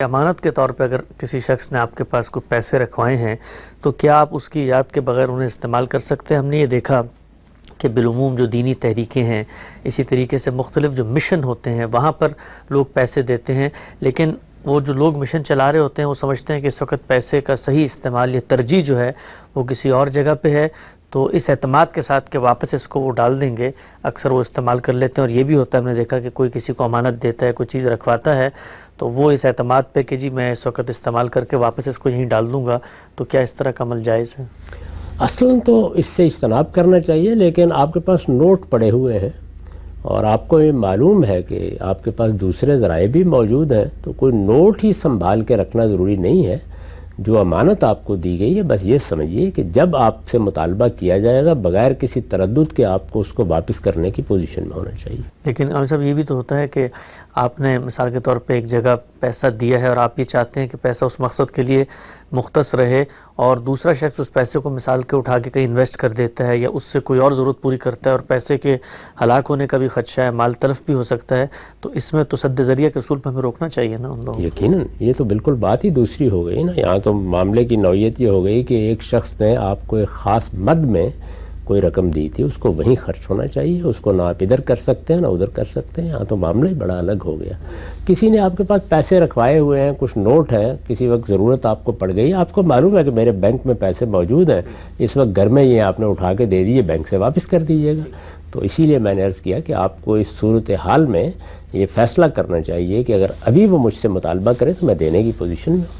امانت کے طور پہ اگر کسی شخص نے آپ کے پاس کوئی پیسے رکھوائے ہیں تو کیا آپ اس کی یاد کے بغیر انہیں استعمال کر سکتے ہیں؟ ہم نے یہ دیکھا کہ بالعموم جو دینی تحریکیں ہیں، اسی طریقے سے مختلف جو مشن ہوتے ہیں وہاں پر لوگ پیسے دیتے ہیں، لیکن وہ جو لوگ مشن چلا رہے ہوتے ہیں وہ سمجھتے ہیں کہ اس وقت پیسے کا صحیح استعمال یا ترجیح جو ہے وہ کسی اور جگہ پہ ہے، تو اس اعتماد کے ساتھ کہ واپس اس کو وہ ڈال دیں گے اکثر وہ استعمال کر لیتے ہیں۔ اور یہ بھی ہوتا ہے، ہم نے دیکھا کہ کوئی کسی کو امانت دیتا ہے، کوئی چیز رکھواتا ہے تو وہ اس اعتماد پہ کہ جی میں اس وقت استعمال کر کے واپس اس کو یہیں ڈال دوں گا، تو کیا اس طرح کا عمل جائز ہے؟ اصلاً تو اس سے اجتناب کرنا چاہیے، لیکن آپ کے پاس نوٹ پڑے ہوئے ہیں اور آپ کو یہ معلوم ہے کہ آپ کے پاس دوسرے ذرائع بھی موجود ہیں، تو کوئی نوٹ ہی سنبھال کے رکھنا ضروری نہیں ہے۔ جو امانت آپ کو دی گئی ہے بس یہ سمجھیے کہ جب آپ سے مطالبہ کیا جائے گا بغیر کسی تردد کے آپ کو اس کو واپس کرنے کی پوزیشن میں ہونا چاہیے۔ لیکن عامر صاحب یہ بھی تو ہوتا ہے کہ آپ نے مثال کے طور پہ ایک جگہ پیسہ دیا ہے اور آپ یہ چاہتے ہیں کہ پیسہ اس مقصد کے لیے مختص رہے، اور دوسرا شخص اس پیسے کو مثال کے اٹھا کے کہیں انویسٹ کر دیتا ہے یا اس سے کوئی اور ضرورت پوری کرتا ہے اور پیسے کے ہلاک ہونے کا بھی خدشہ ہے، مال تلف بھی ہو سکتا ہے، تو اس میں تو سد ذریعہ کے اصول پہ ہمیں روکنا چاہیے نا ان لوگوں کو۔ یقیناً یہ تو بالکل بات ہی دوسری ہو گئی نا، یہاں تو معاملے کی نوعیت یہ ہو گئی کہ ایک شخص نے آپ کو ایک خاص مد میں کوئی رقم دی تھی، اس کو وہیں خرچ ہونا چاہیے، اس کو نہ آپ ادھر کر سکتے ہیں نہ ادھر کر سکتے ہیں، یہاں تو معاملہ ہی بڑا الگ ہو گیا۔ کسی نے آپ کے پاس پیسے رکھوائے ہوئے ہیں، کچھ نوٹ ہیں، کسی وقت ضرورت آپ کو پڑ گئی، آپ کو معلوم ہے کہ میرے بینک میں پیسے موجود ہیں، اس وقت گھر میں یہ آپ نے اٹھا کے دے دیے، بینک سے واپس کر دیجیے گا۔ تو اسی لیے میں نے عرض کیا کہ آپ کو اس صورتحال میں یہ فیصلہ کرنا چاہیے کہ اگر ابھی وہ مجھ سے مطالبہ کرے تو میں دینے کی پوزیشن میں ہوں۔